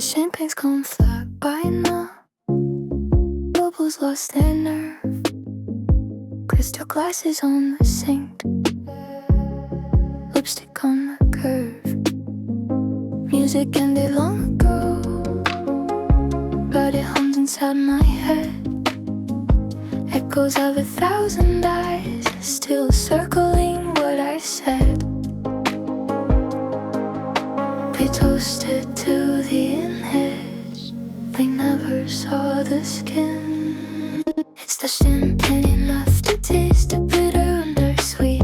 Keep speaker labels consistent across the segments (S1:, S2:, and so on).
S1: champagne's gone flat by now. Bubbles lost their nerve. Crystal glasses on the sink. Lipstick on the curve. Music ended long ago, but it hums inside my head. Echoes of 1,000 eyes still circling what I said. We toasted to the edge. We never saw the skin. It's the champagne enough to taste the bitter under sweet.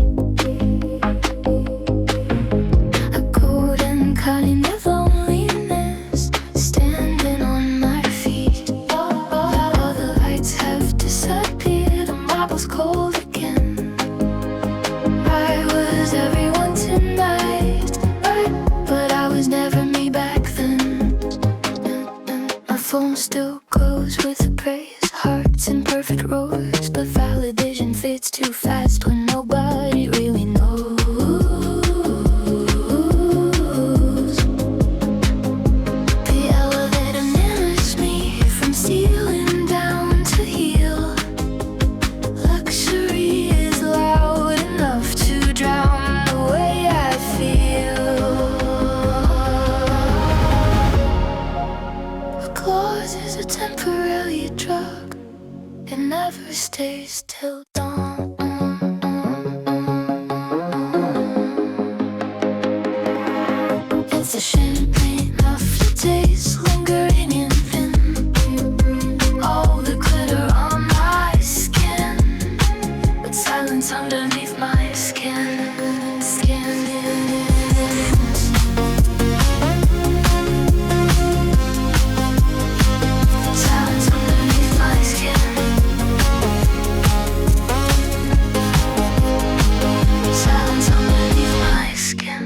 S1: A golden kind of loneliness standing on my feet. All the lights have disappeared. The marble's cold again. I was everyone tonight, but I was never me back then. My phone still glows with praise, hearts in perfect rows, but validation fades too fast when nobody really knows. The elevator mirrors me from ceiling down to heel. Luxury is loud enough to drown the way I feel. Applause is a temporary drug. It never stays till dawn. It's a champagne aftertaste lingering in thin. All the glitter on my skin, but silence underneath my skin. Silence underneath my skin. Silence underneath my skin.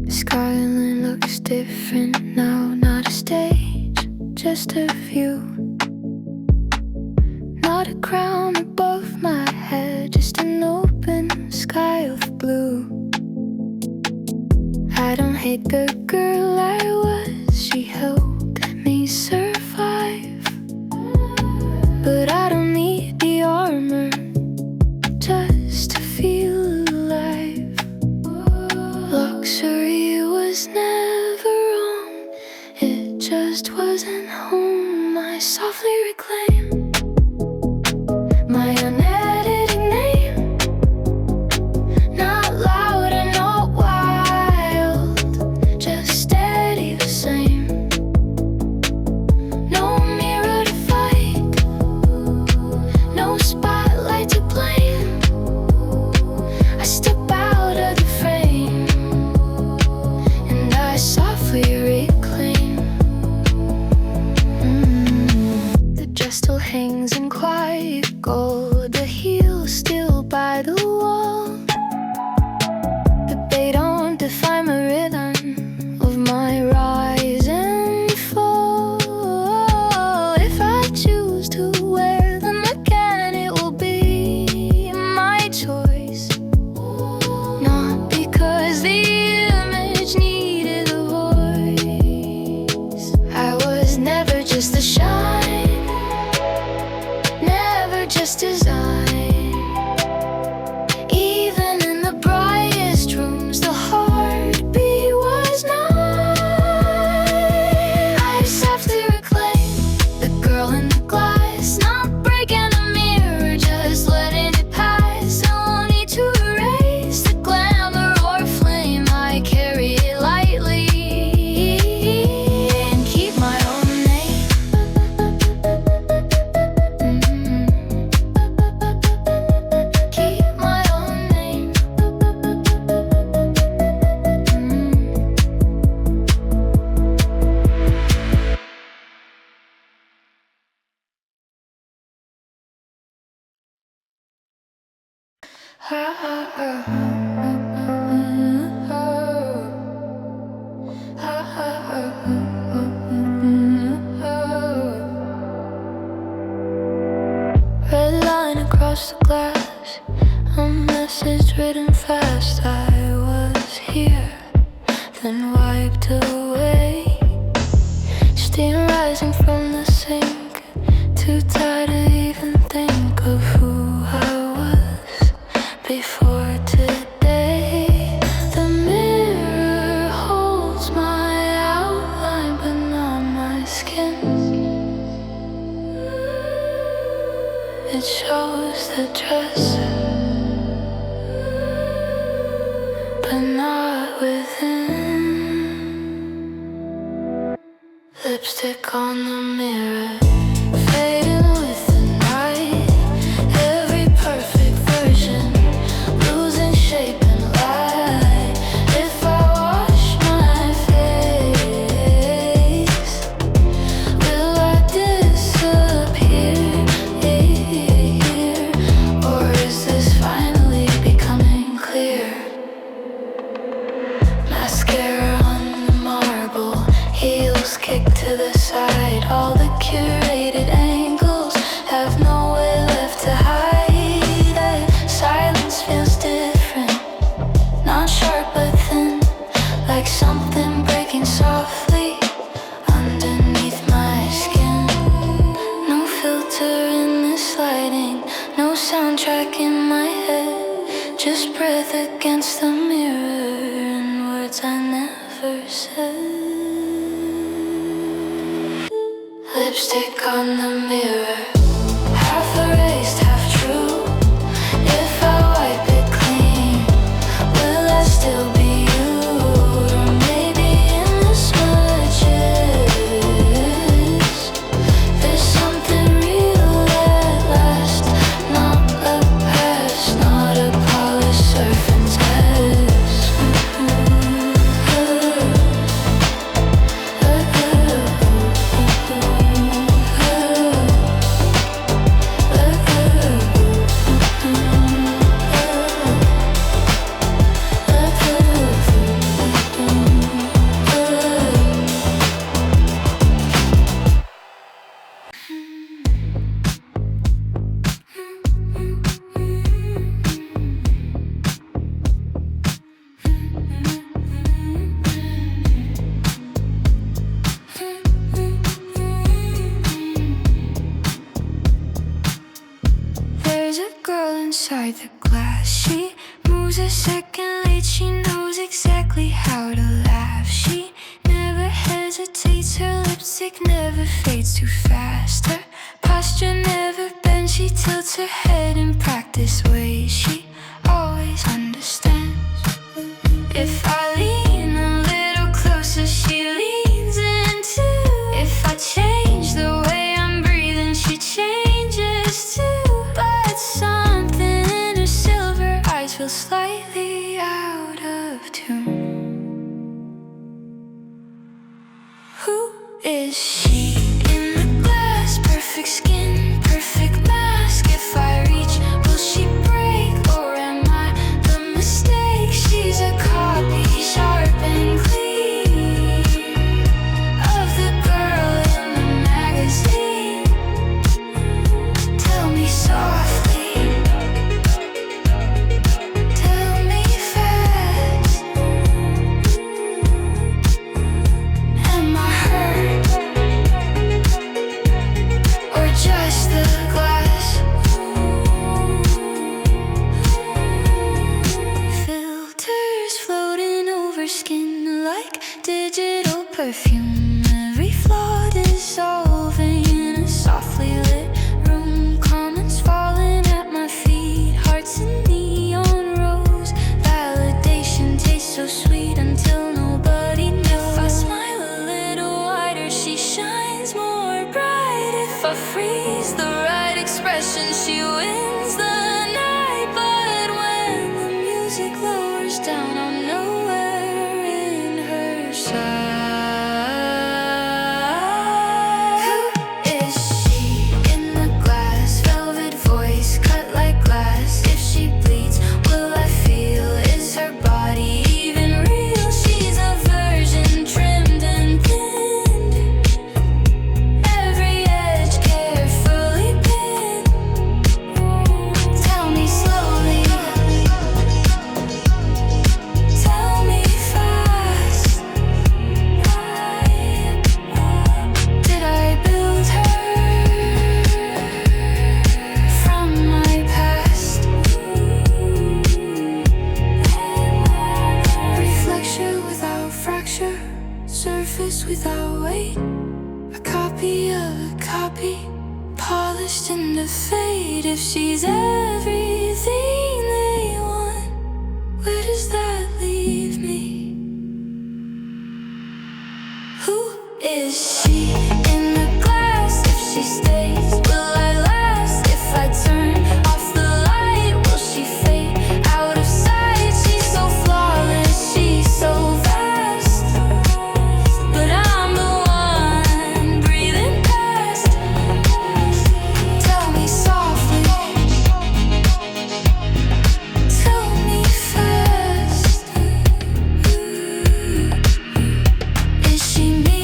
S1: Skyline looks different now, not a stage, just a view. Not a crown above my head, just an open sky of blue. I don't hate the girl I was, she helped me survive. But I don't need the armor just to feel alive. Luxury was never wrong, it just wasn't home. I softly reclaim my unedited name. Not loud and not wild, just steady the same. No mirror to fight, no spotlight to blame. I step out of the frame and I softly reclaim. The dress still hangs in quiet gold, the heel still by the wall. But they don't define my rhythm of my rise and fall. If I choose to wear them again, it will be my choice. Red line across the glass, a message written fast. I was here, then wiped away. Steam rising from the sink, too tired to even think of who I was before today. The mirror holds my outline, but not my skin. It shows the dress, but not within. Lipstick on the mirror, fading with the night. Every perfect version, losing shape and light. If I wash my face, will I disappear? Or is this finally becoming clear? Mascara on the marble, heels kicked to the side. All the curated angles have nowhere left to hide. Silence feels different, not sharp but thin, like something breaking softly underneath my skin. No filter in this lighting, no soundtrack in my head, just breath against the mirror and words I never said. Lipstick on the mirror, half erased, half true. If I wipe it clean, will I still be you? Or maybe in the smudges, there's something real at last. Not a past, not a polished surface test. There's a girl inside the glass. She moves a second late. She knows exactly how to laugh. She never hesitates. Her lipstick never fades too fast. Her posture never bends. She tilts her head in practice ways. She always understands. If I lean a little closer, she leans in too. If I change the way I'm breathing, she changes too. But something in her silver eyes feels slightly out of tune. Who is she? In the glass, perfect skin, perfect mask. If I reach, will she break? Or am I the mistake? She's a copy, sharp and clean, of the girl in the magazine. Tell me softly, tell me fast. Am I hurt? Or just the glass? Filters floating over skin like digital perfume. Every flaw dissolving in a softly lit room. Comments falling at my feet, hearts in neon rose. Validation tastes so sweet until nobody knows. If I smile a little wider, she shines more bright. If I freeze the right expression, she wins the night. But when the music lowers down, I'm nowhere in her sight. to fade if she's everything they want? Where does that leave me? Who is she in the glass? If she stays, will I last? If I turn off the light, will she fade out of sight? She's so flawless, she's so vast, but I'm the one breathing past. Tell me softly, tell me fast. Is she me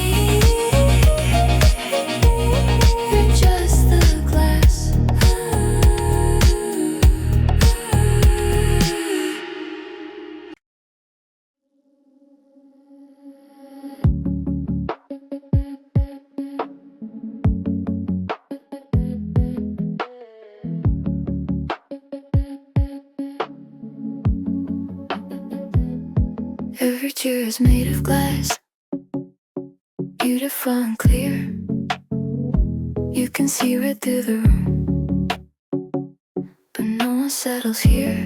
S1: or just the glass? Every tear is made of glass, beautiful and clear. You can see right through the room, but no one settles here.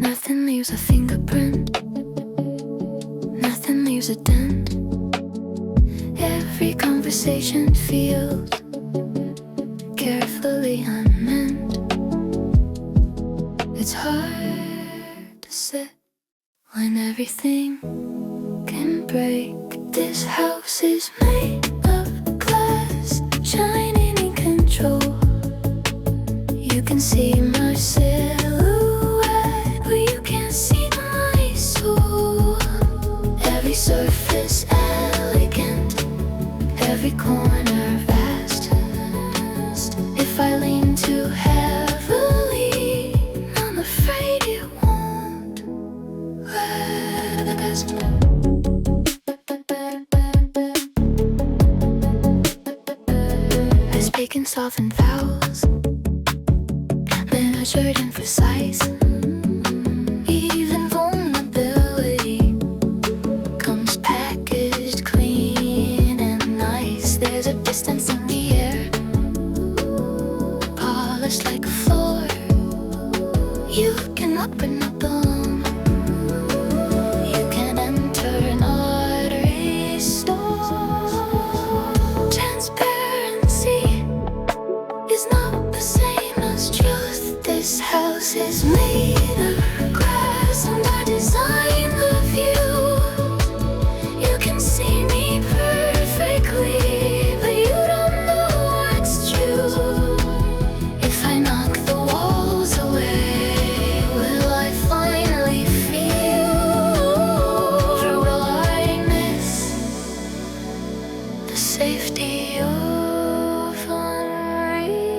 S1: Nothing leaves a fingerprint, nothing leaves a dent. Every conversation feels carefully unmeant. It's hard to sit when everything can break. This house is made of glass, shining in control. You can see my silhouette, but you can't see my soul. Every surface elegant, every corner vast. If I lean too heavily, I'm afraid it won't last. I speak in softened vowels, measured and precise. Even vulnerability comes packaged clean and nice. There's a distance in the air, polished like a floor. You can open up the loom, you can enter an artery store. Transparency is not the same as truth. This house is made of glass, and I design the view. You can see me perfectly, but you don't know what's true. If I knock the walls away, will I finally feel? Or will I miss the safety of unreal?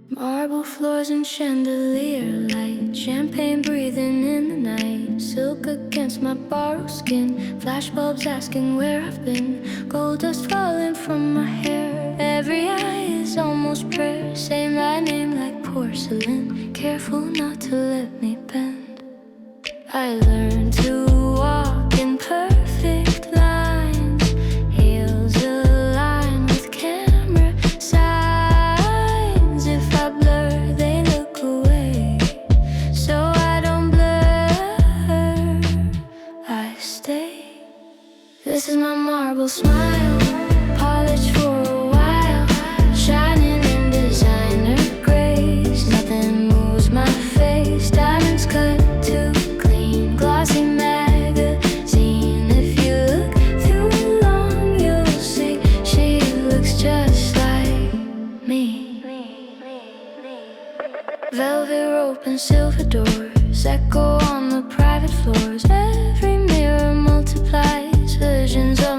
S1: Marble floors and chandelier light, champagne breathing in the night, silk against my borrowed skin, flashbulbs asking where I've been, gold dust falling from my hair. Every eye is almost prayer. Say my name like porcelain, careful not to let me bend. I learned to walk in perfect lines, heels align with camera signs. If I blur, they look away, so I don't blur, I stay. This is my marble smile, polished for a while, shining in designer grace. Nothing moves my face, diamonds cut to clean, glossy magazine. If you look too long, you'll see she looks just like me. Velvet rope and silver doors echo on the private floors. Every mirror multiplies versions of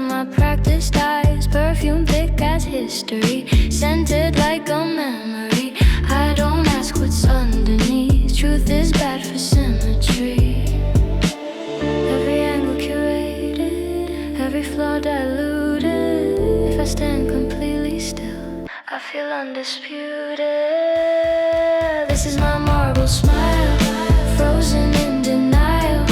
S1: darkest eyes, perfume thick as history, scented like a memory. I don't ask what's underneath, truth is bad for symmetry. Every angle curated, every flaw diluted. If I stand completely still, I feel undisputed. This is my marble smile, frozen in denial.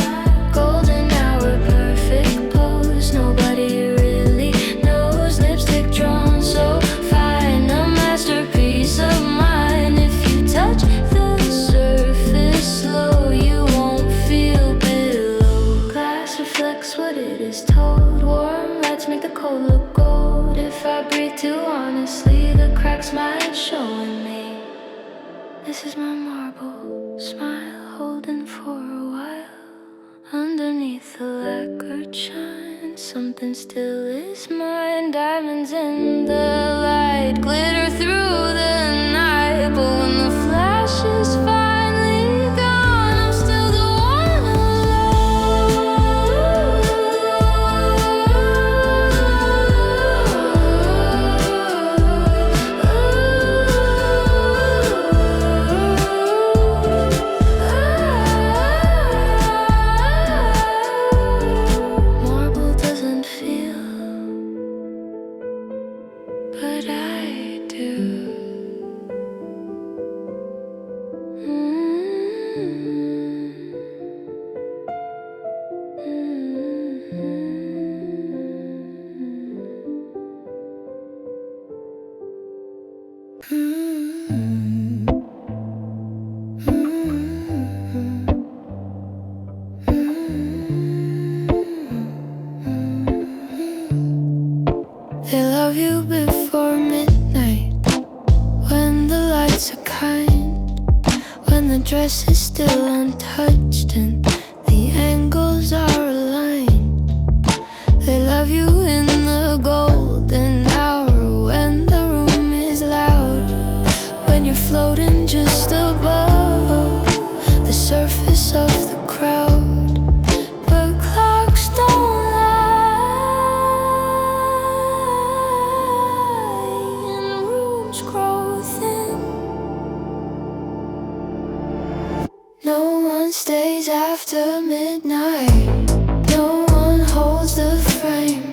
S1: Golden hour, perfect pose. Nobody really knows. Lipstick drawn so fine, a masterpiece of mine. If you touch the surface slow, you won't feel below. Glass reflects what it is told. Warm lights make the cold look gold. If I breathe too honestly, the cracks might show in me. This is my marble smile, holding for a while. Underneath the lacquered shine, something still is mine. Diamonds in the light, glitter through the night. But when the flash is finally gone, I'm still the one Marble doesn't feel, but I do. They love you before midnight, when the lights are kind, when the dress is still untouched and the angles are aligned. They love you in the golden hour, when the room is loud, when you're floating just above the surface of the crowd. But clocks don't lie, and rooms grow thin. No one stays after midnight. No one holds the frame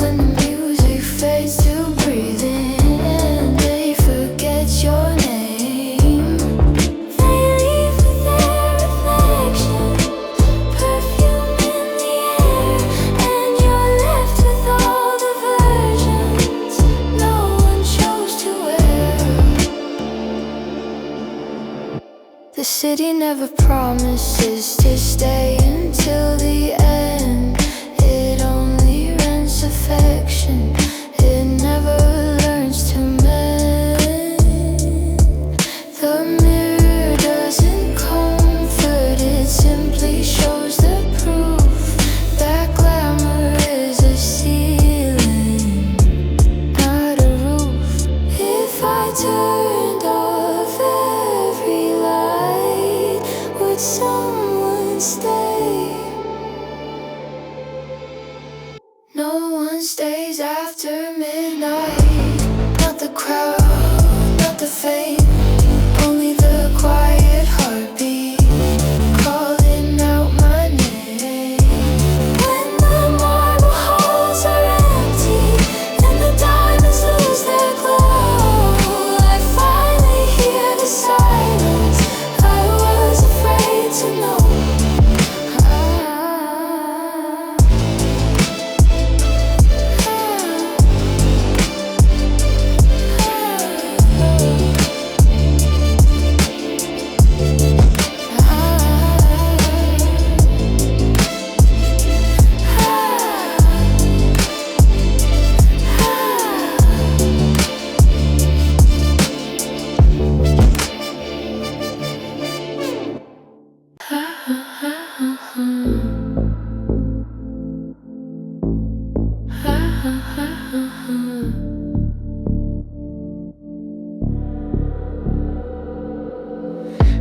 S1: when the music fades to breathing, and they forget your name. They leave with their reflection, perfume in the air, and you're left with all the versions no one chose to wear. The city never promises to stay until the end. It only rents affection. It never learns to mend. The mirror doesn't comfort, it simply shows the proof that glamour is a ceiling, not a roof. If I turned off every light, would someone stay? No one stays after midnight. Not the crowd, not the fame, only the quiet heartbeat calling out my name. When the marble halls are empty and the diamonds lose their glow, I finally hear the silence I was afraid to know.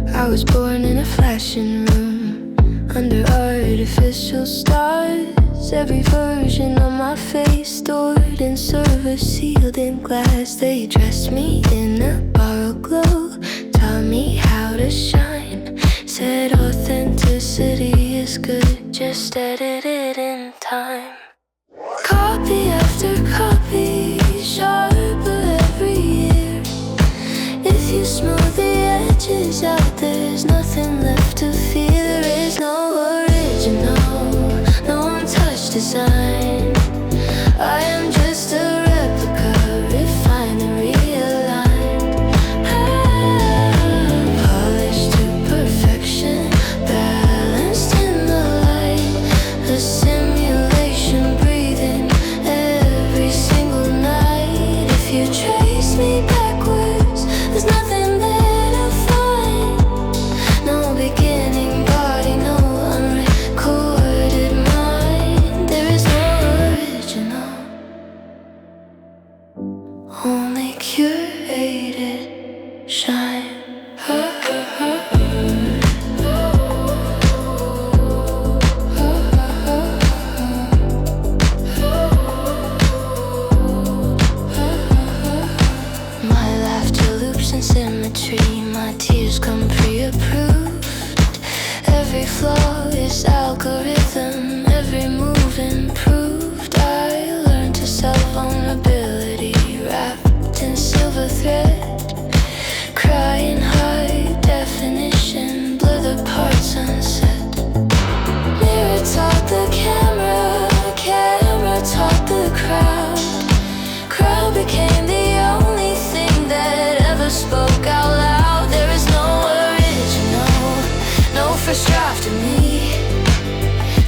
S1: I was born in a flashing room under artificial stars. Every version of my face stored in servers, sealed in glass. They dressed me in a borrowed glow, taught me how to shine. Said authenticity is good, just edit it in time. Copy after copy, sharper every year. If you smooth the edges out, there's nothing left to fear. There is no original, no untouched design. I am just a replica, refined and realigned. Polished to perfection, balanced in the light. A simulation breathing every single night. If you trace me backwards, there's nothing there to find. No beginning body, no unrecorded mind. There is no original, only curated shine. My laughter loops in symmetry, my tears come pre-approved. Every flaw is algorithm, every move improved. I learned to sell vulnerability, wrapped in silver thread. Cry in high definition, blur the parts unsaid. Mirror taught the camera, camera taught the crowd. Crowd became the only thing that ever spoke out loud. There is no original, no first draft of me,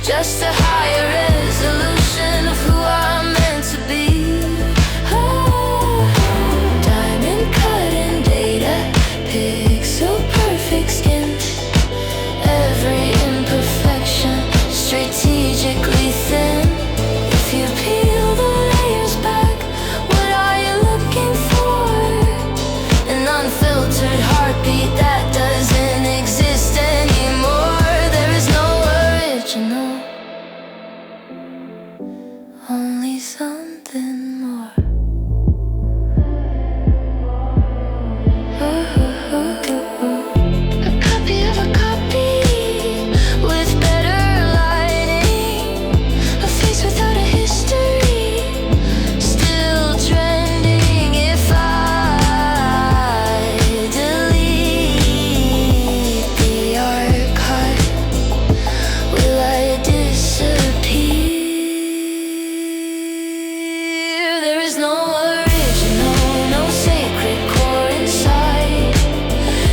S1: just a higher resolution of who I'm meant to be. Diamond cutting data, pixel perfect skin. Every imperfection strategically thin. If you peel the layers back, what are you looking for? An unfiltered heartbeat that doesn't exist anymore. There is no original, only something more. A copy of a copy with better lighting. A face without a history, still trending. If I delete the archive, will I disappear? There is no original, no sacred core inside.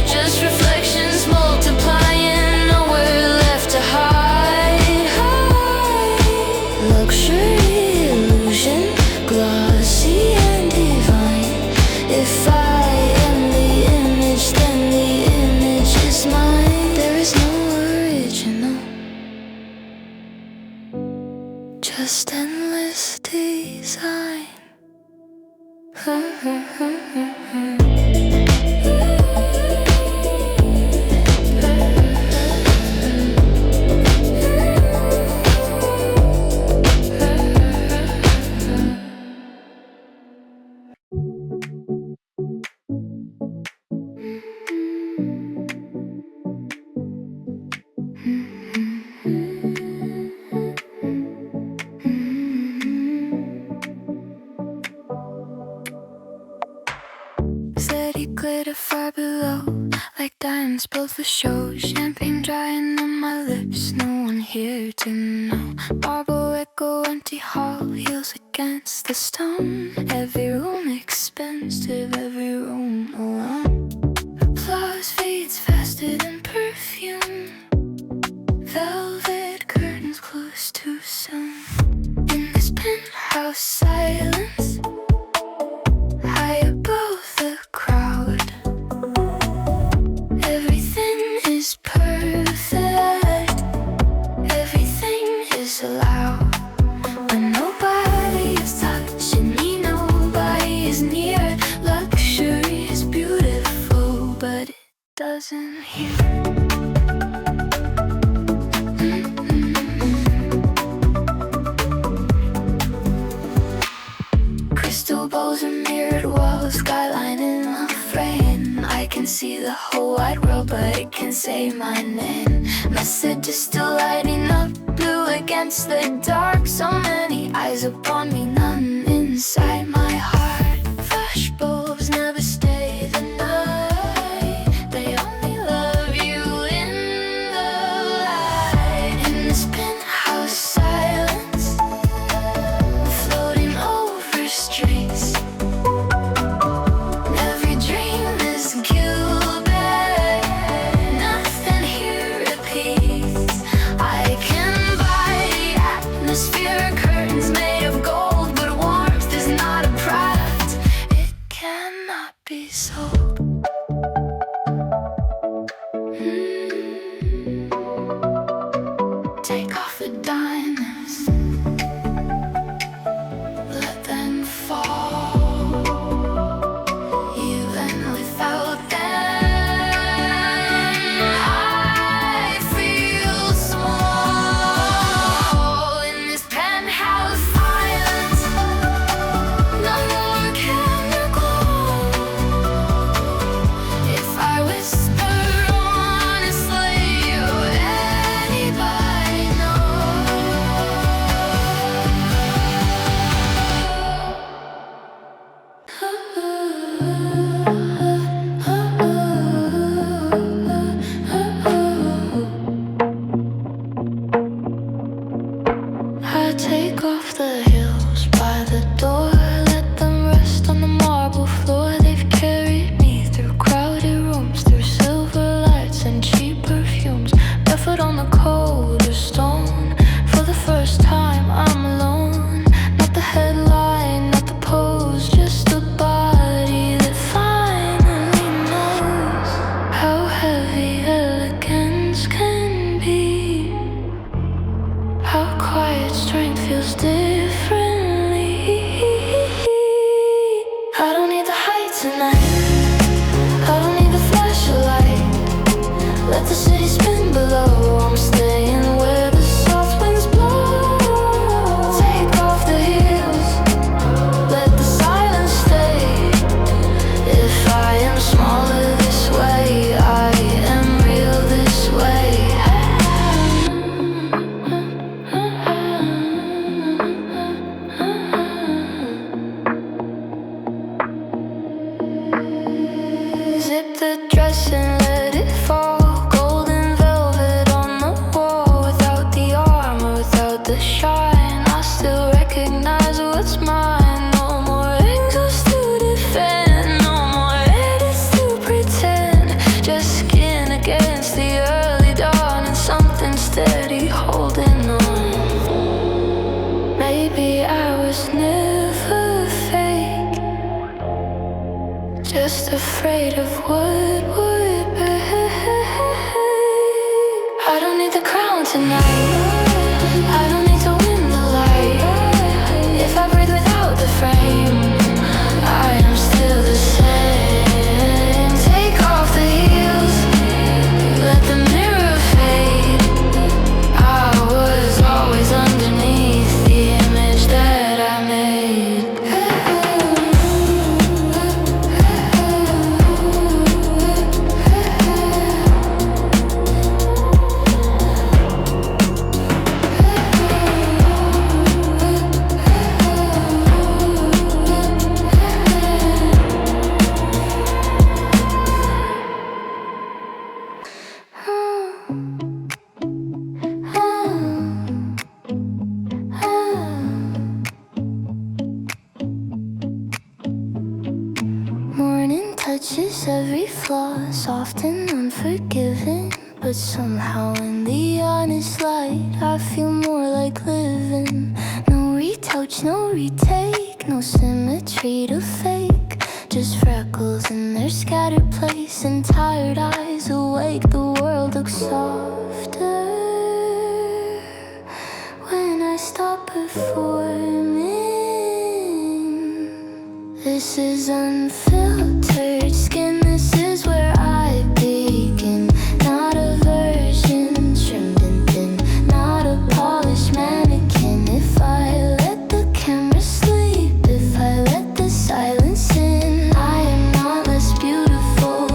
S1: Just reflections multiplying, nowhere left to hide. Luxury illusion, glossy and divine. If I am the image, then the image is mine. There is no original, just endless design. Steady glitter far below, like diamonds built for show. Champagne drying on my lips, no one here to know. Marble echo, empty hall, heels against the stone. Every room expensive, every room alone. Applause fades faster than perfume. Velvet curtains close too soon. In this penthouse silence, high above the crowd. Everything is perfect, everything is allowed. But nobody is touching me, nobody is near. Luxury is beautiful, but it doesn't heal. can see the whole wide world, but it can't say my name. Message is still lighting up, blue against the dark. So many eyes upon me, none inside my heart. Flash bulbs never stay the night. They only love you in the light. In this penthouse silence, floating over streets. Every dream is Gilbert. Nothing here repeats. I can buy the atmosphere, curtains made of gold, but warmth is not a product. It cannot be sold. Take off the diamonds, let them fall. Even without them, I feel small. In this penthouse silence, no more camera glow. If I whisper honestly, would anybody know? I take off the heels by the door, let them rest on the marble floor. They've carried me through crowded rooms, through silver lights and cheap perfumes, barefoot on the cold or stone. For the first time I'm alone, not the headline, not the pose, just a body that finally knows how heavy elegance can be, how quiet strength feels differently. I don't need the height tonight, I don't need the flash of light. Let the city spin below, I'm staying where the soft winds blow. Take off the heels, let the silence stay. If I am smaller this way, I am real this way. Zip the dress and let it fall. Golden velvet on the wall. Without the armor, without the shine, I still recognize what's mine. No more angels to defend, no more edits to pretend. Just skin against the early dawn and something steady holding on. Maybe I was never fake, just afraid of what would be. I don't need the crown tonight, I don't need to win the light. If I breathe without the frame, I am still the same. Take off the heels, let the mirror fade. I was always underneath the image that I made. Morning touches every flaw, soft and unforgiving. But somehow in the honest light, I feel more like living. No retouch, no retake, no symmetry to fake. Just freckles in their scattered place and tired eyes awake. The world looks softer when I stop performing. This is unfiltered skin, this is where I begin. Not a version trimmed and thin, not a polished mannequin. If I let the camera sleep, if I let the silence in, I am not less beautiful,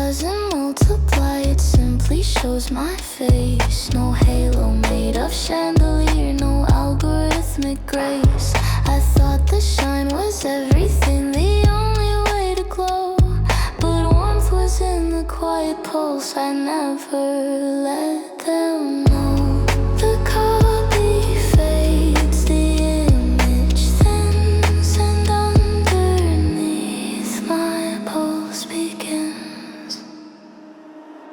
S1: doesn't multiply, it simply shows my face. No halo made of chandelier, no algorithmic grace. I thought the shine was everything, the only way to glow. But warmth was in the quiet pulse, I never let them know. The copy fades, the image thins, and underneath my pulse begins.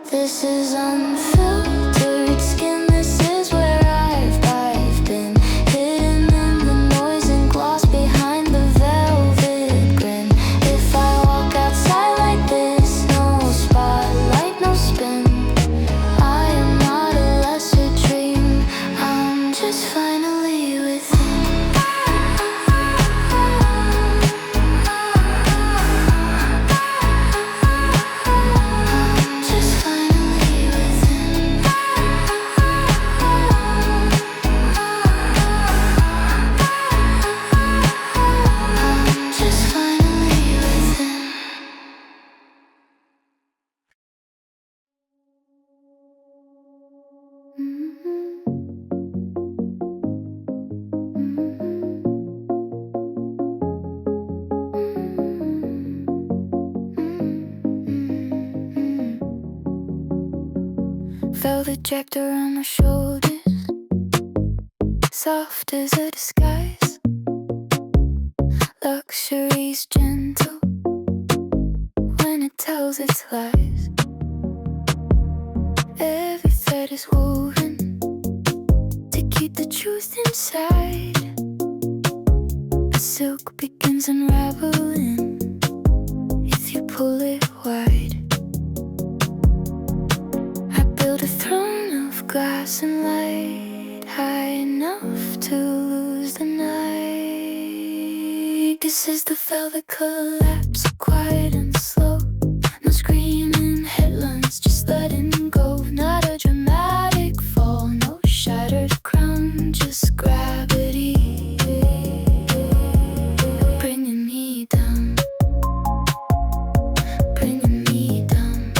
S1: This is unfiltered skin, this is where I've been. Hidden in the noise and gloss behind the velvet grin. If I walk outside like this, no spotlight, no spin. I am not a lesser dream, I'm just finally within. I'm just finally within. I'm just finally within. Velvet draped around my shoulders, soft as a disguise. Luxury's gentle when it tells its lies. Every thread is woven to keep the truth inside. The silk begins unraveling if you pull it wide. I built a throne of glass and light, high enough to lose the night. This is the velvet collapse, quiet and slow. No screaming headlines, just letting go. Not a dramatic fall, no shattered crown, just gravity bringing me down, bringing me down.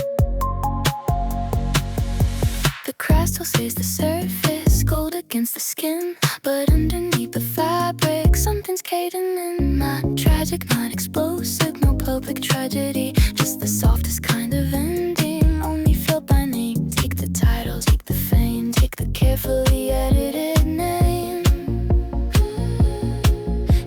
S1: The crust still stays the surface, gold against the skin, but underneath the fabric, something's caving in. Not tragic, not explosive, no public tragedy, just the softest kind of ending, only felt by name. Take the title, take the fame, take the carefully edited name.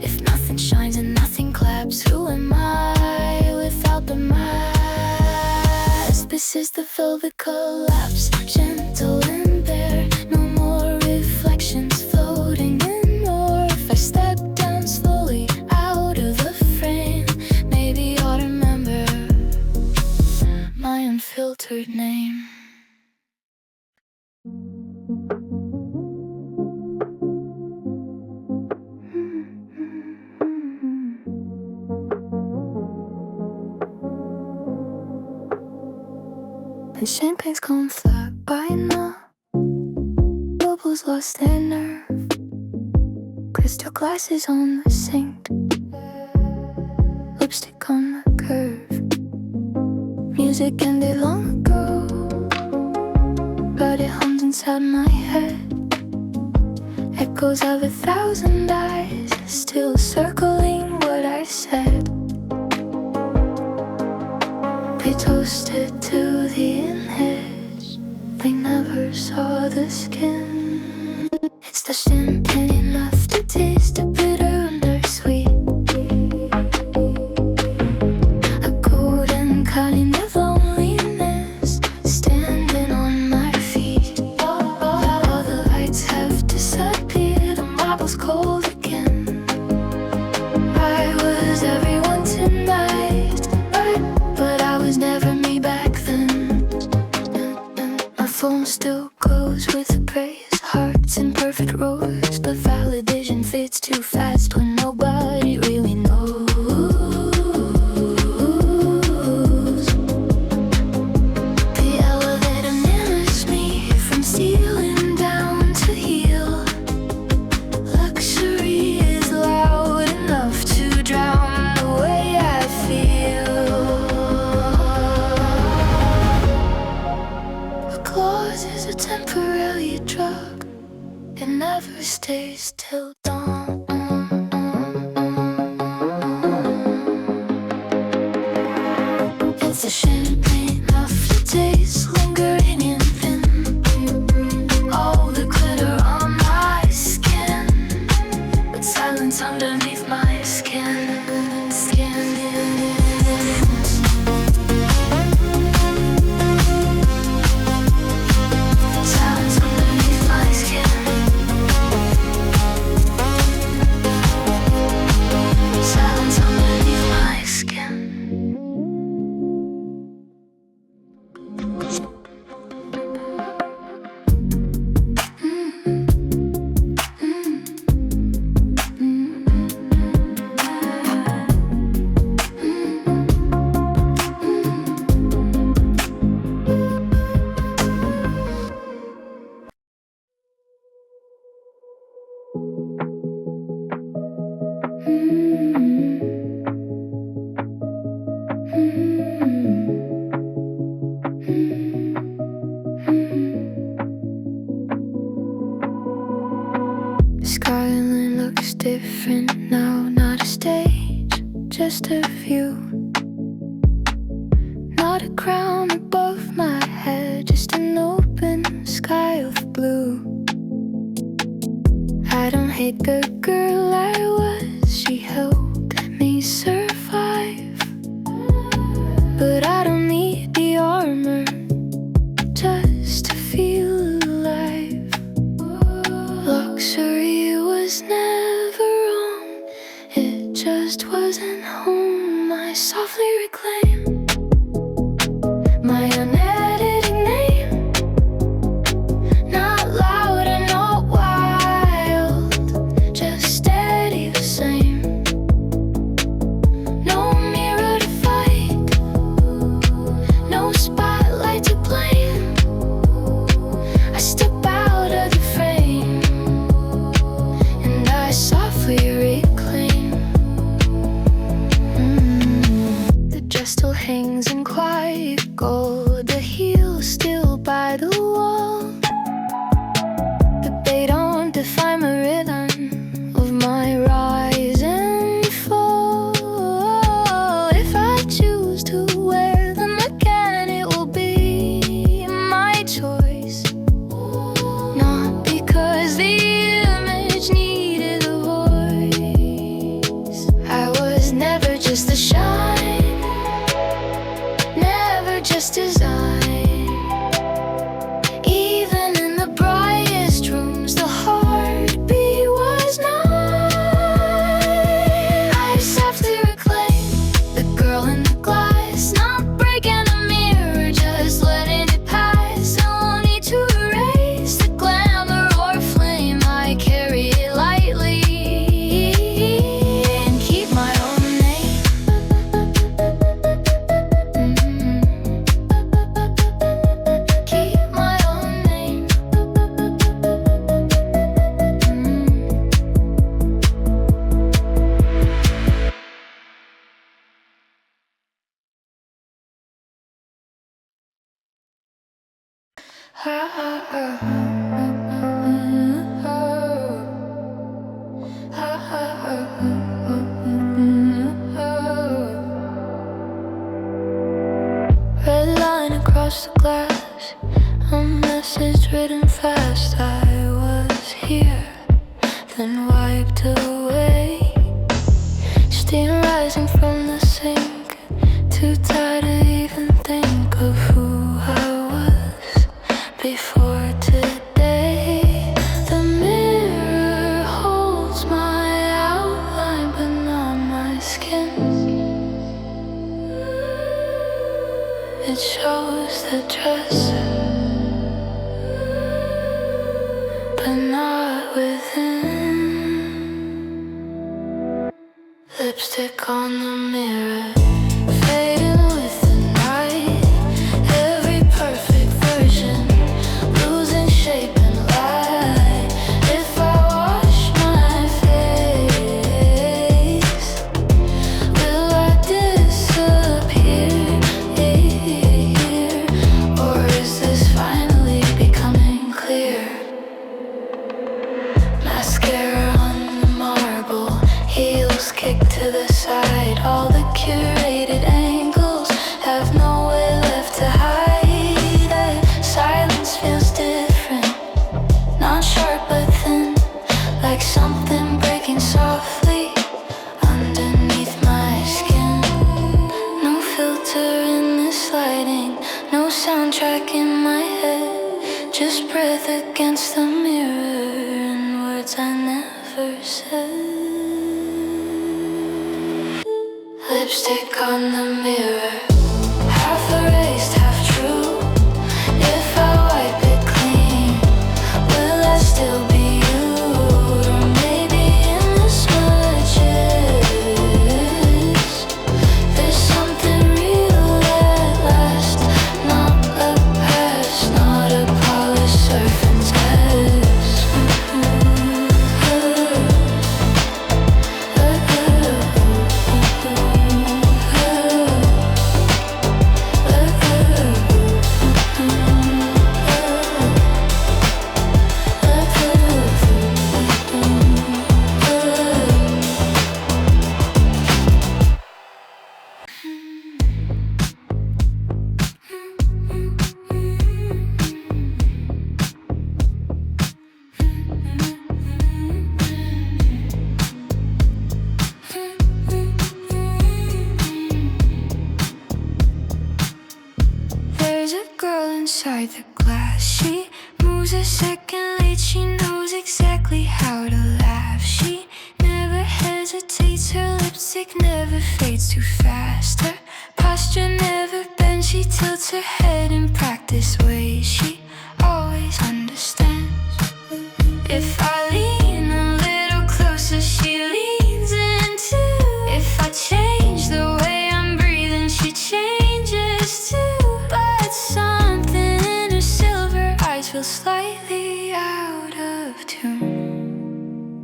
S1: If nothing shines and nothing claps, who am I without the mask? This is the velvet collapse, gentle and bare, no more reflections floating in. Or if I step down slowly out of the frame, maybe I'll remember my unfiltered name. And champagne's gone flat by now, bubbles lost their nerve. Crystal glasses on the sink, lipstick on the curve. Music ended long ago, but it hums inside my head. Echoes of 1,000 eyes, still circling what I said. We toasted to the image, we never saw the skin. It's the champagne enough to taste a bitter under sweet, a golden kind of loneliness, standing on my feet. All the lights have disappeared, the marble's cold again. I was everyone tonight, but I was never me back then. My phone still glows with praise, hearts in perfect rows, but validation fades too fast when nobody really knows. The elevator mirrors me from ceiling down to heel. Luxury is loud enough to drown the way I feel. days till dawn. It's a champagne after days lingering in thin. All the glitter on my skin, but silence underneath my skin. Skyline looks different now, not a stage, just a view. Not a crown above my head, just an open sky of blue. I don't hate the girl I was, she helped me survive. But I don't need the armor just to feel alive. Luxury was never wrong, it just wasn't home. I softly reclaim my unedited name. Not loud and not wild, just steady the same. No mirror to fight, no spotlight to blame. I step out of the frame and I softly reclaim. The dress still hangs in quiet gold, the heel still by the wall. But they don't define my rhythm of my rise and fall. If I choose to wear them again, it will be my choice. Not because the image needed a voice. I was never just a shine, never just design. Even in the brightest rooms, the heartbeat was mine. I softly reclaim the girl in the glass, not breaking the mirror, just letting it pass. No need to erase the glamour or flame. I carry it lightly and keep my own name. Keep my own name. Red line across the glass, a message written fast. I was here, then wiped away. Steam rising from the sink, too tired to even think of who I was before today. The mirror holds my outline, but not my skin. It shows the dress, but not within. Lipstick on the mirror, fading with the night. Every perfect version, losing shape and light. If I wash my face, will I disappear? Or is this finally becoming clear? Mascara sliding, no soundtrack in my head, just breath against the mirror and words I never said. Lipstick on the mirror, half erased, half true. If I wipe it clean, will I still be you? Or maybe in the smudges, there's something real at last. Not a past, not a polished surface test. There's a girl inside the glass. She moves a second late. She knows exactly how to laugh. She never hesitates. Her lipstick never fades too fast. Her posture never bends. She tilts her head in practice ways. She always understands. If I lean a little closer, she leans in too. If I change the way I'm breathing, she changes too. But something in her silver eyes feels slightly out of tune.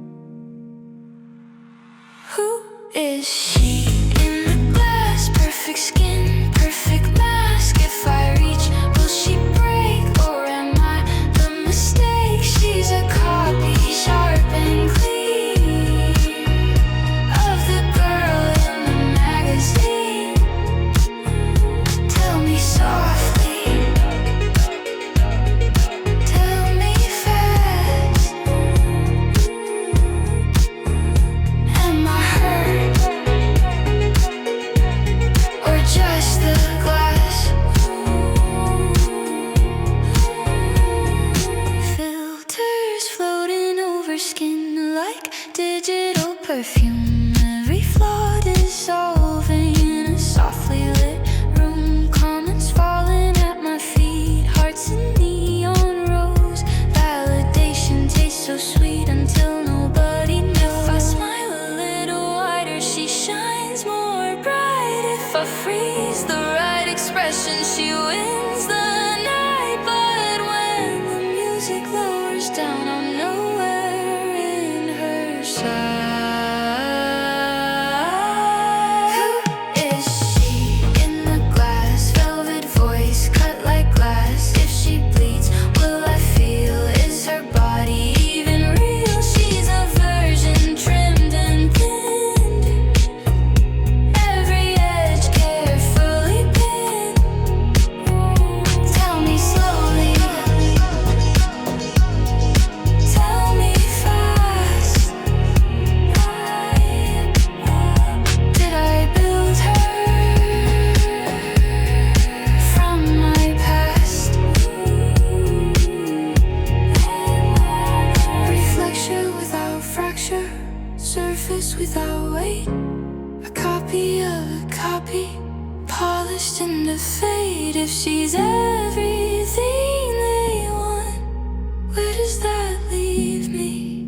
S1: Who is she? In the glass, perfect skin, perfect mask. If I reach, will she break? Or am I the mistake? She's a copy, sharp and clean, of the girl in the magazine. Tell me softly, tell me fast. Am I hurt? Or just the glass? Filters floating over skin like digital perfume. Every flaw dissolving in a softly lit room. Comments falling at my feet, hearts in neon rose. Validation tastes so sweet until nobody knows. If I smile a little wider, she shines more bright. If I freeze the right expression, she wins the night. But when the music lowers down, I'm nowhere in her sight. Who is she? In the glass, velvet voice cut like glass. If she bleeds, will I feel? Is her body even real? She's a virgin, trimmed and thinned, every edge carefully pinned. Tell me slowly, tell me fast. Did I build her from my past? Reflection without fracture, surface without weight. A copy of a copy, polished into fade. If she's everything they want, where does that leave me?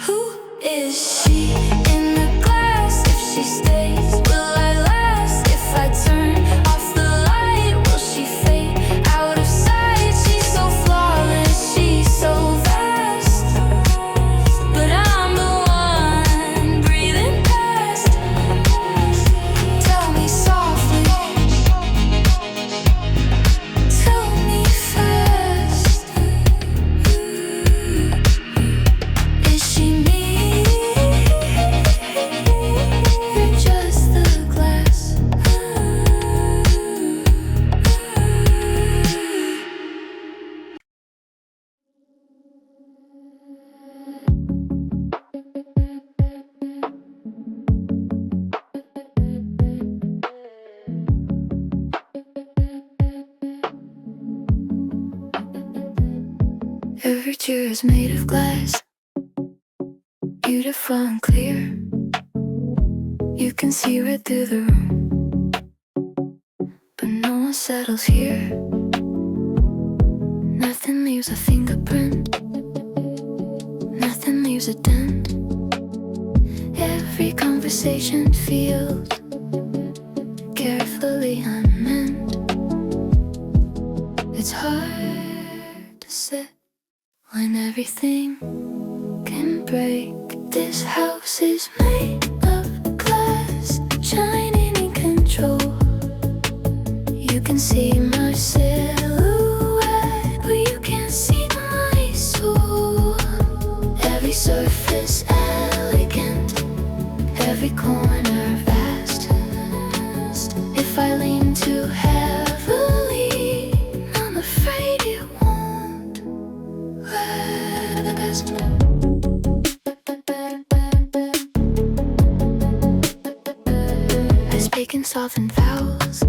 S1: Who is she? In the glass, if she stays, will I last? If I turn off the light, will she fade out of sight? She's so flawless, she's so vast, but I'm the one breathing past. Tell me softly, tell me fast. Every tear is made of glass, beautiful and clear. You can see right through the room, but no one settles here. Nothing leaves a fingerprint, nothing leaves a dent. Every conversation feels carefully unmeant. It's hard to sit when everything can break. This house is made of glass, shining in control. You can see my silhouette, but you can't see my soul. Every surface elegant, every corner vast. If I lean too heavily, I'm afraid it won't last. I speak in softened vowels,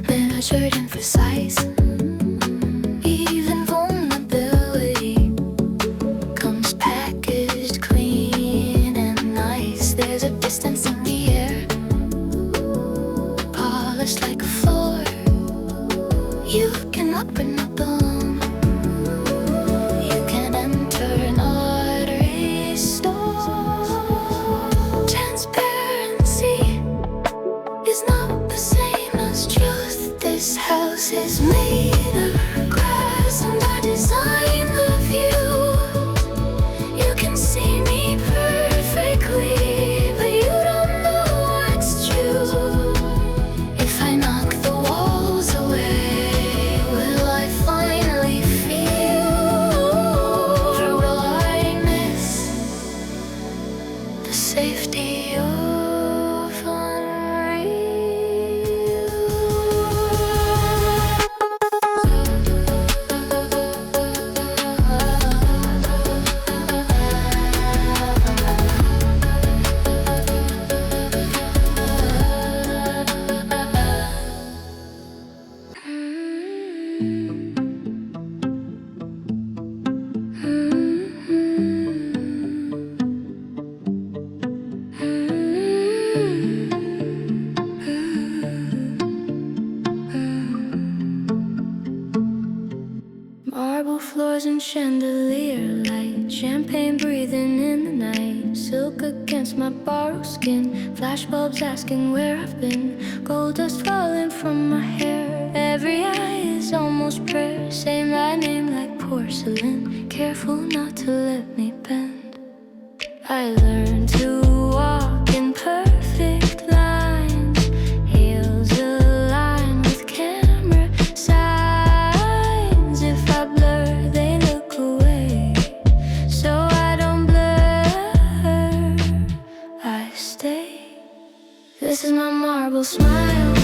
S1: measured and precise. Even vulnerability comes packaged clean and nice. There's a distance in the air, polished like a floor. You cannot bring up alone. You can enter an artery store. Transparency is not the same as truth. This house is made of glass, and I design the view. You can see me perfectly, but you don't know what's true. If I knock the walls away, will I finally feel? Or will I miss the safety of unreal? Marble floors and chandelier light, champagne breathing in the night, silk against my borrowed skin, flashbulbs asking where I've been, gold dust falling from my hair. Every eye is almost prayer. Say my name like porcelain, careful not to let me bend. I learned to walk in perfect lines, heels align with camera signs. If I blur, they look away, so I don't blur, I stay. This is my marble smile,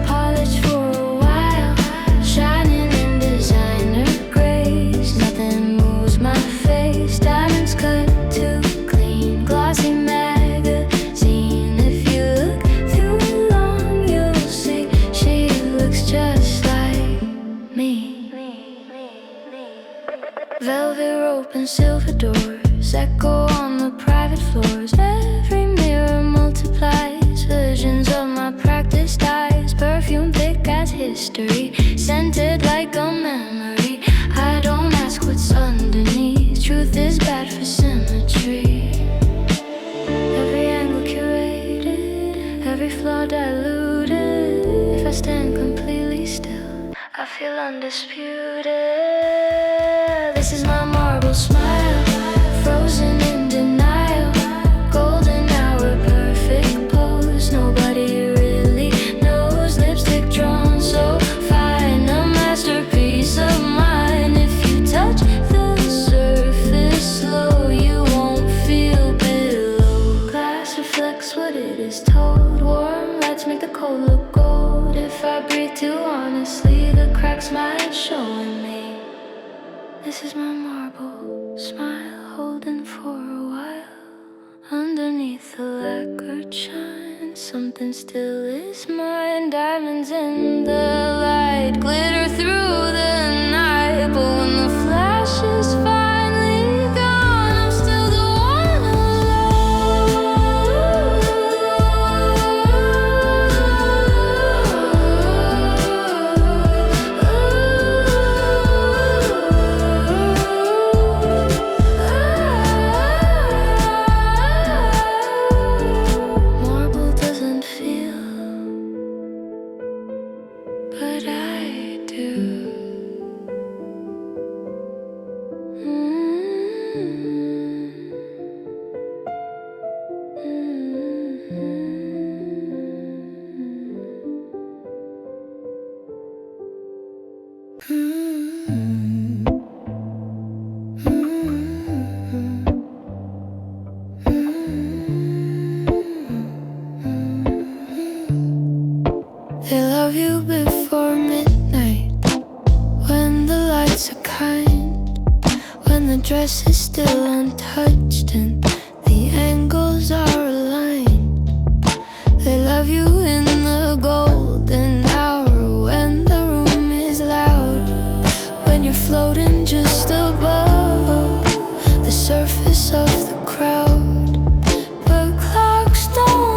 S1: polished for a while, shining in designer grace. Nothing moves my face, diamonds cut too clean, glossy magazine. If you look too long, you'll see she looks just like me. Velvet rope and silver doors echo on the private floors. Every mirror multiplies versions of my practiced eyes. Perfume thick as history, scented like a memory. I don't ask what's underneath, truth is bad for symmetry. Every angle curated, every flaw diluted. If I stand completely still, I feel undisputed. This is my marble smile, frozen in denial, golden hour, perfect pose. Nobody really knows, lipstick drawn so fine, a masterpiece of mine. If you touch the surface slow, you won't feel below. Glass reflects what it is told, warm lights make the cold look gold. If I breathe too honestly, the cracks might show in me. This is my marble smile, holding for a while. Underneath the lacquered shine, something still is mine. Diamonds in the light, glitter through the night. But when the flash but I do. They love you before midnight, when the lights are kind, when the dress is still untouched and the angles are aligned. They love you in the golden hour, when the room is loud, when you're floating just above the surface of the crowd. But clocks don't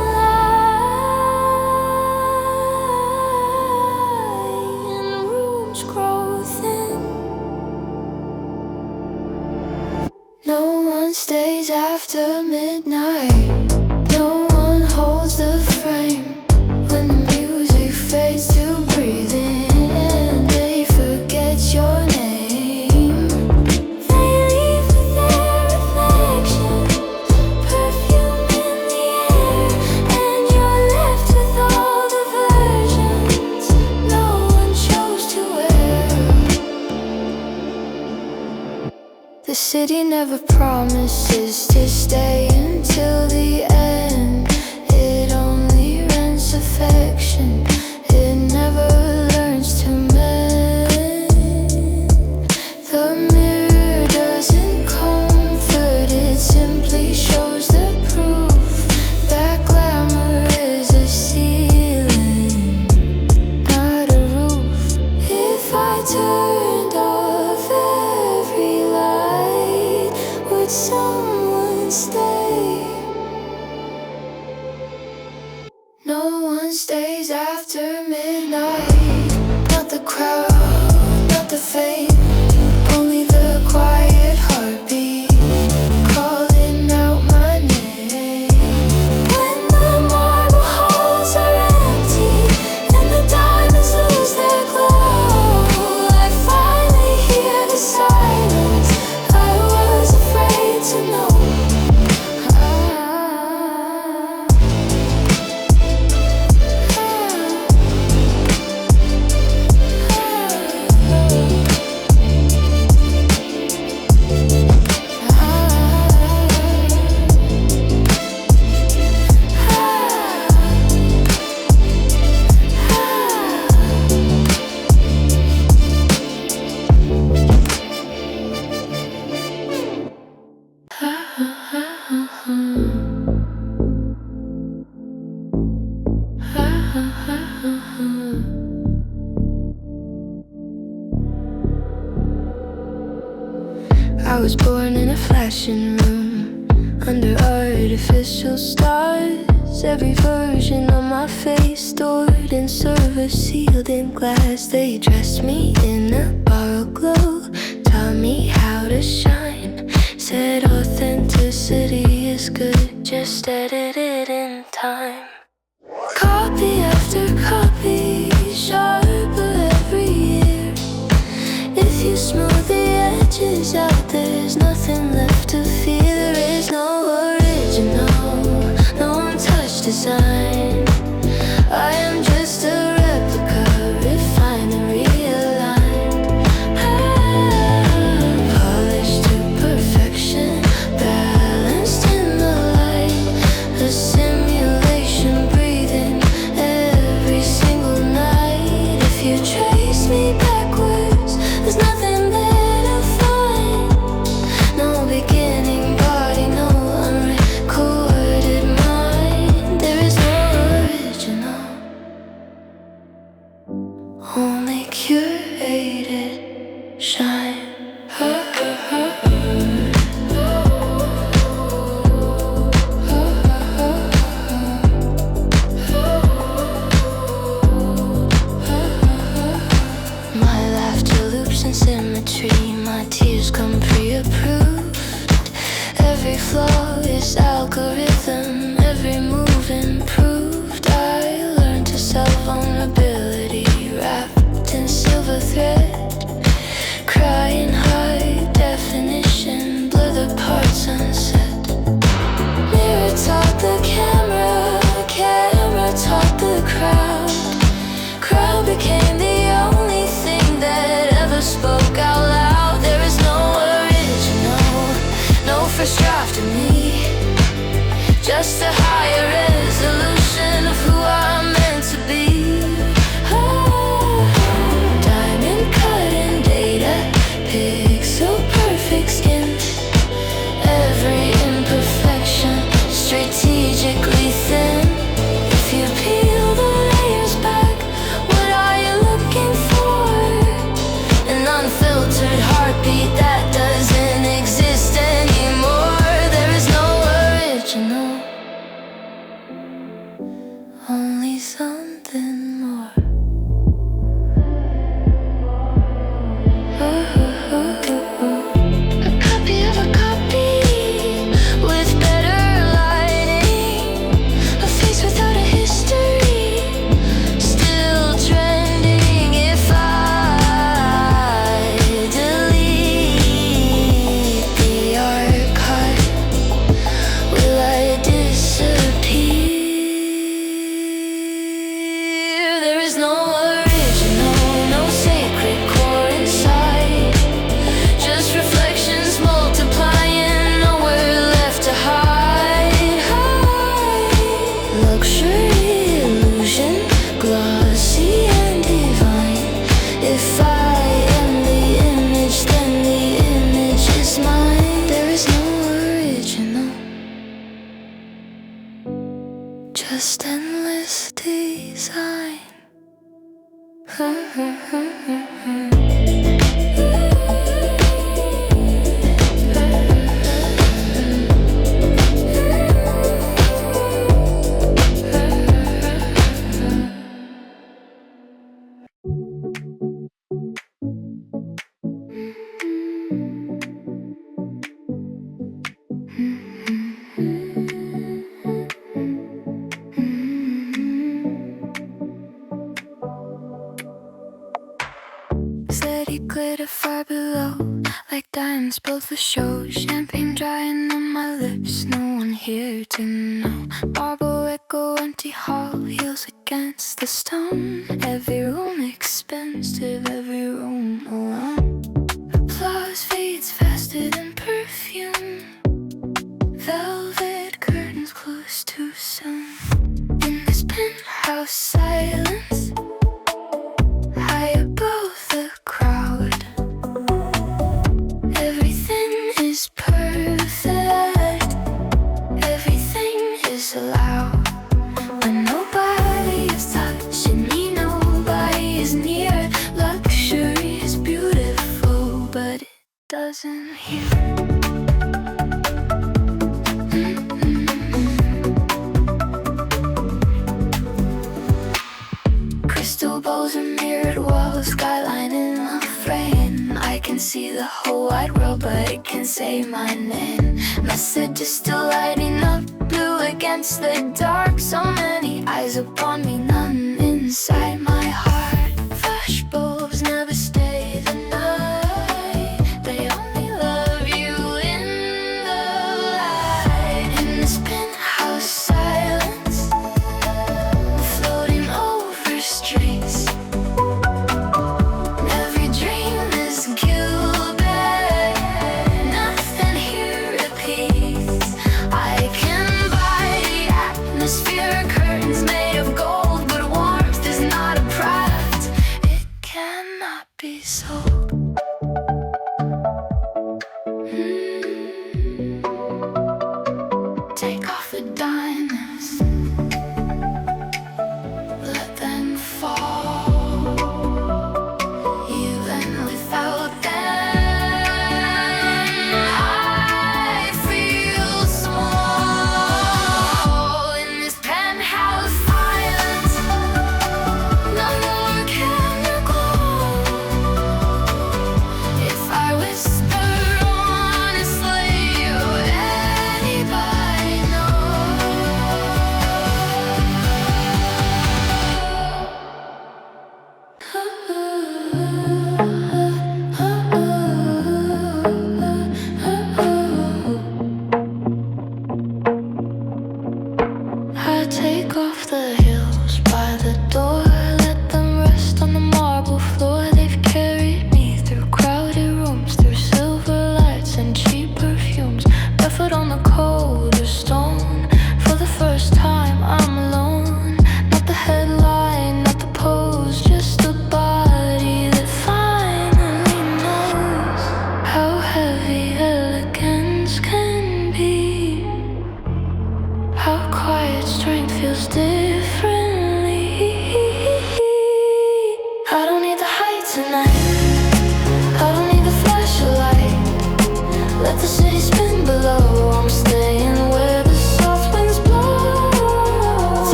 S1: no one stays after midnight. No one holds the frame when the music fades to breathing and they forget your name. They leave with their reflection, perfume in the air, and you're left with all the versions no one chose to wear. The city never promises to stay until the end. It only rents affection. It never learns to mend. The mirror doesn't comfort, it simply shows the proof that glamour is a ceiling, not a roof. If I turned off every light, would someone stay? No one stays after midnight. Not the crowd, not the fame, only the quiet heartbeat calling out my name. When the marble halls are empty and the diamonds lose their glow, I finally hear the silence I was afraid to know. I was born in a flashing room under artificial stars. Every version of my face stored in silver, sealed in glass. They dressed me in a borrowed glow, taught me how to shine. Said authenticity is good, just edited in time. Copy after copy, sharper every year. If you smooth the edges out, there's nothing left to fear. There is no original, no untouched design. I am just a replica, refined and realigned. Polished to perfection, balanced in the light. A simulation breathing every single night. If you trace me backwards, there's nothing there to find. No beginning body, no unrecorded mind. There is no original, only curated shine. My laughter loops in symmetry, my tears come pre-approved. Every flaw is algorithm, every move improved. I learned to sell vulnerability, wrap just a higher resolution of who I'm meant to be. Diamond cutting data, pixel perfect skin. Every imperfection strategically thin. If you peel the layers back, what are you looking for? An unfiltered heartbeat that doesn't exist anymore. There is no original, only something more. A copy of a copy with better lighting. A face without a history, still trending. If I delete the archive, will I disappear? There is no original, no sacred core inside. Just reflections multiplying, nowhere left to hide. Luxury illusion, glossy and divine. If I am the image, then the image is mine. There is no original, just endless design. Steady glitter far below, like diamonds built for show. Champagne drying on my lips, no one here to know. Marble echo, empty hall, heels against the stone. Every room expensive, every room alone. Applause fades faster than perfume. Velvet curtains close too soon. In this penthouse silence, high above the crowd, everything is perfect, everything is allowed. When nobody is touching me, nobody is near. Luxury is beautiful, but it doesn't heal. Crystal bowls and mirrored walls, skyline in a frame. I can see the whole wide world, but it can say my name. Messages still lighting up, blue against the dark. So many eyes upon me, none inside my heart. Flashbulbs never stay the night, they only love you in the light. In this penthouse silence, floating over streets. Every dream is Gilbert, nothing here repeats. I can buy the atmosphere, curtains made of gold, but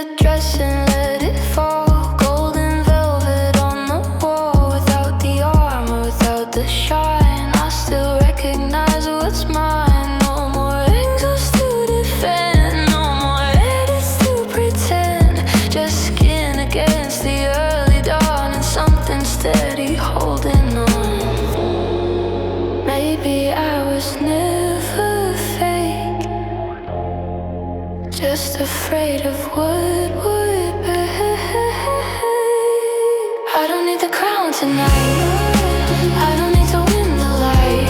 S1: the dress and let it fall. Golden velvet on the wall. Without the armor, without the shine, I still recognize what's mine. No more angels to defend, no more edits to pretend. Just skin against the early dawn and something steady holding on. Maybe I was never fake, just afraid of what would be. I don't need the crown tonight, I don't need to win the light.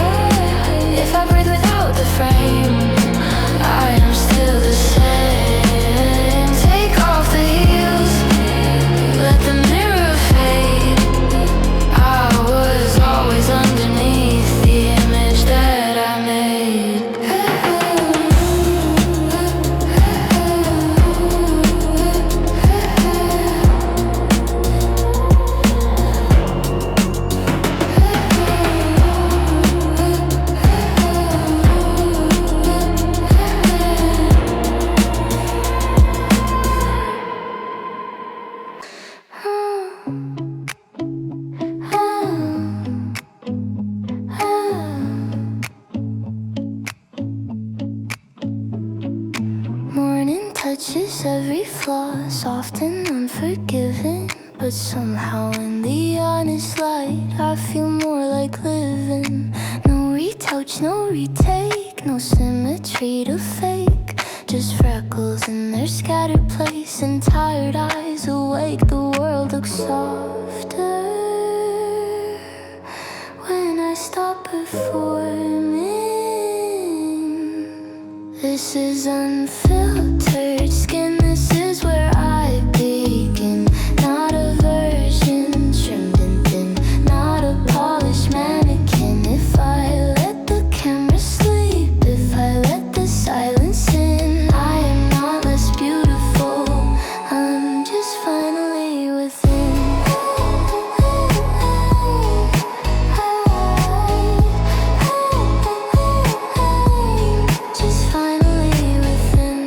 S1: If I breathe without the frame, I am still the same. Take off the heels, let the mirror fade. I was always underneath the image that I made. Morning touches every flaw, soft and unforgiving. But somehow in the honest light, I feel more like living. No retouch, no retake, no symmetry to fake. Just freckles in their scattered place and tired eyes awake. The world looks softer when I stop performing. This is unfiltered skin, this is where I begin. Not a version trimmed and thin, not a polished mannequin. If I let the camera sleep, if I let the silence in, I am not less beautiful, I'm just finally within. Just finally within.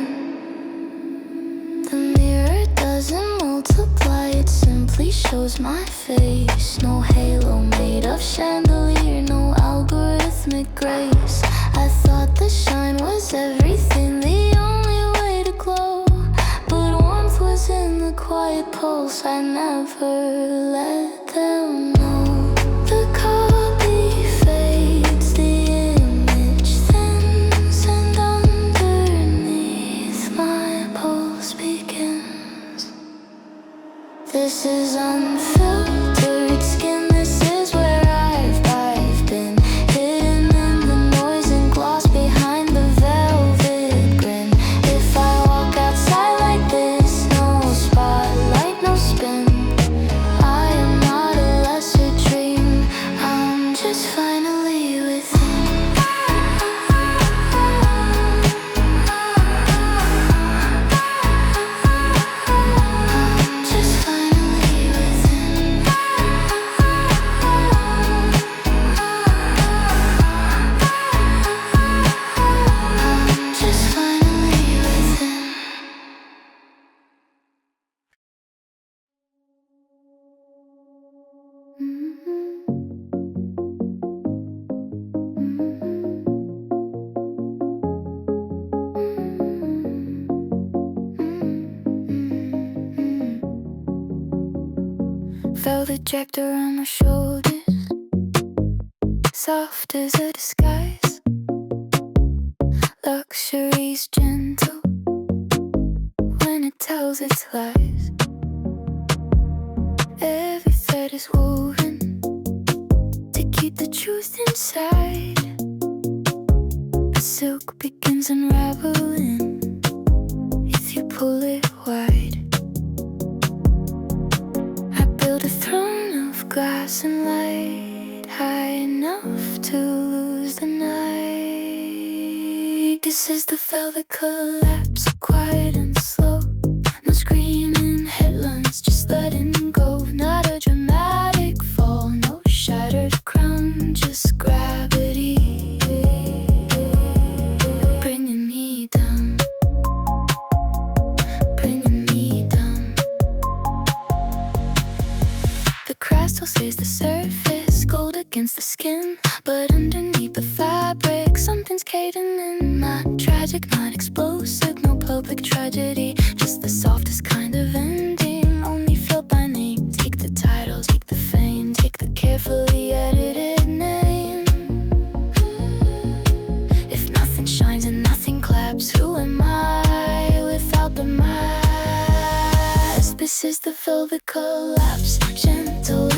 S1: The mirror doesn't multiply, it simply shows my face. No halo made of chandelier, no algorithmic grace. I thought the shine was everything, the only way to glow. But warmth was in the quiet pulse, I never let them know. The copy fades, the image thins, and underneath my pulse begins. This is unfiltered skin, this is where I've been. Hidden in the noise and gloss behind the velvet grin. If I walk outside like this, no spotlight, no spin, I am not a lesser dream, I'm just finally within. I'm just finally within. I'm just finally within. Velvet draped around my shoulders, soft as a disguise. Luxury's gentle when it tells its lies. Every thread is woven to keep the truth inside. The silk begins unraveling if you pull it wide. I built a throne of glass and light, high enough to lose the night. This is the velvet collapse, quiet and slow. No screaming headlines, just letting go. Not a dramatic fall, no shattered crown, just gravity bringing me down, bringing me raise the surface, gold against the skin. But underneath the fabric, something's caving in. Not tragic, not explosive, no public tragedy. Just the softest kind of ending, only felt by name. Take the title, take the fame, take the carefully edited name. If nothing shines and nothing claps, who am I without the mask? This is the velvet collapse, gentle